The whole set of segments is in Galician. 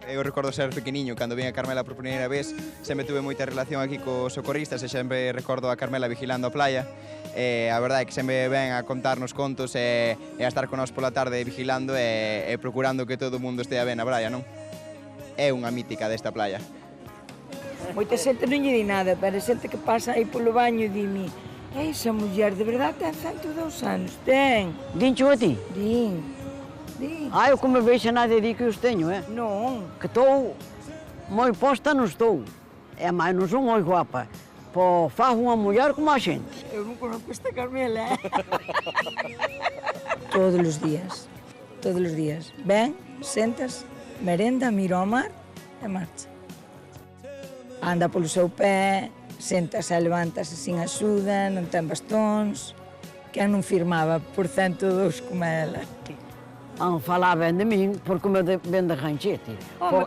Eu recordo ser pequeniño, cando vin a Carmela por primeira vez, sempre tuve moita relación aquí cos socorristas e sempre recordo a Carmela vigilando a playa. A verdade é que sempre ven a contarnos contos e a estar con nós pola tarde vigilando e procurando que todo o mundo estea ben na praia, non? É unha mítica desta playa. Moita xente non lle di nada, pero a xente que pasa aí polo baño dime: esa muller de verdade ten 102 anos, ten. Dincho a ti? Din. Eu como vejo nadie di que os teño, Non. Que estou moi posta non estou. E máis non son moi guapa. Po faz unha muller como a xente. Eu non conozco esta Carmela. Todos os días. Todos os días. Ven, sentas, merenda, miro ao mar e marcha. Anda polo seu pé, sentas e levantas sin axuda, non ten bastóns. Quen non firmaba por 102 como ela? Non falaba ben de min, porque me ven de ranchete.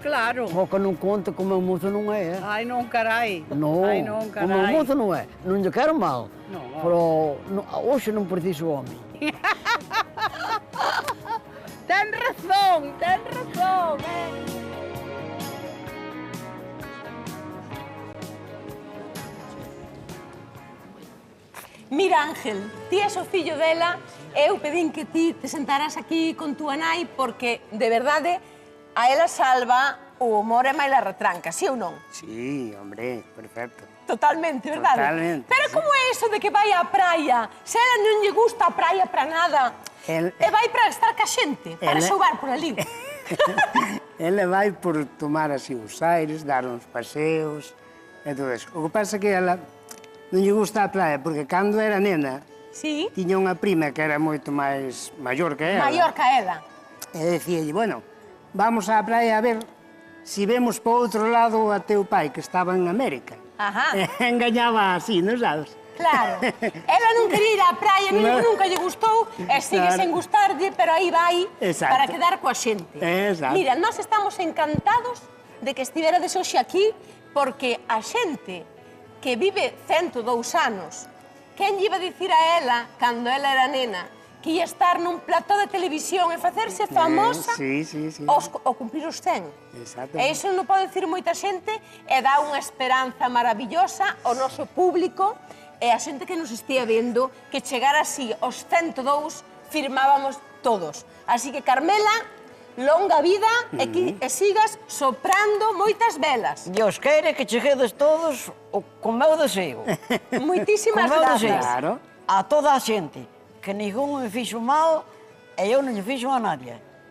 Claro. Porque non conta como o mozo non é. Ai, non, carai. Non, Ai, non, como o carai. mozo non é. Non lle quero mal. Non. Pero hoxe non preciso home. Ten razón, Mira, Ángel, ti és o fillo dela e eu pedín que ti te sentaras aquí con túa nai porque, de verdade, a ela salva o humor e máis la retranca, sí ou non? Sí, hombre, perfecto. Totalmente, verdade? Totalmente, Pero sí. como é eso de que vai á praia? Se ela non lle gusta a praia para nada e vai para estar ca xente, para xogar por ali. Ela vai por tomar así os aires, dar uns paseos e todo eso. O que pasa é que ela non lle gusta a praia, porque cando era nena, Sí, tiña unha prima que era moito máis maior que ela. maior que ela. E dicíalle, bueno, vamos á praia a ver si vemos por outro lado a teu pai, que estaba en América. Ajá. E engañaba así, non sabes? Claro, ela non quería ir á praia, nunca lle gustou, e sigue Claro. sen gustarlle, pero aí vai Exacto. para quedar coa xente. Exacto. Mira, nós estamos encantados de que estiverades hoxe aquí, porque a xente que vive 102 anos, quen lle iba a dicir a ela, cando ela era nena, que ia estar nun plató de televisión e facerse famosa sí. ao cumprir os 100. Exactamente. E iso non pode dicir moita xente e dá unha esperanza maravillosa ao noso público e a xente que nos estía vendo que chegar así aos 102 firmábamos todos. Así que, Carmela, longa vida e sigas soprando moitas velas. Dios queire que cheguedes todos con meu deseo. Moitísimas Con meu gracias. deseo. Claro. A toda a xente, que ningún me fixo mal e eu non lle fixo a nadie.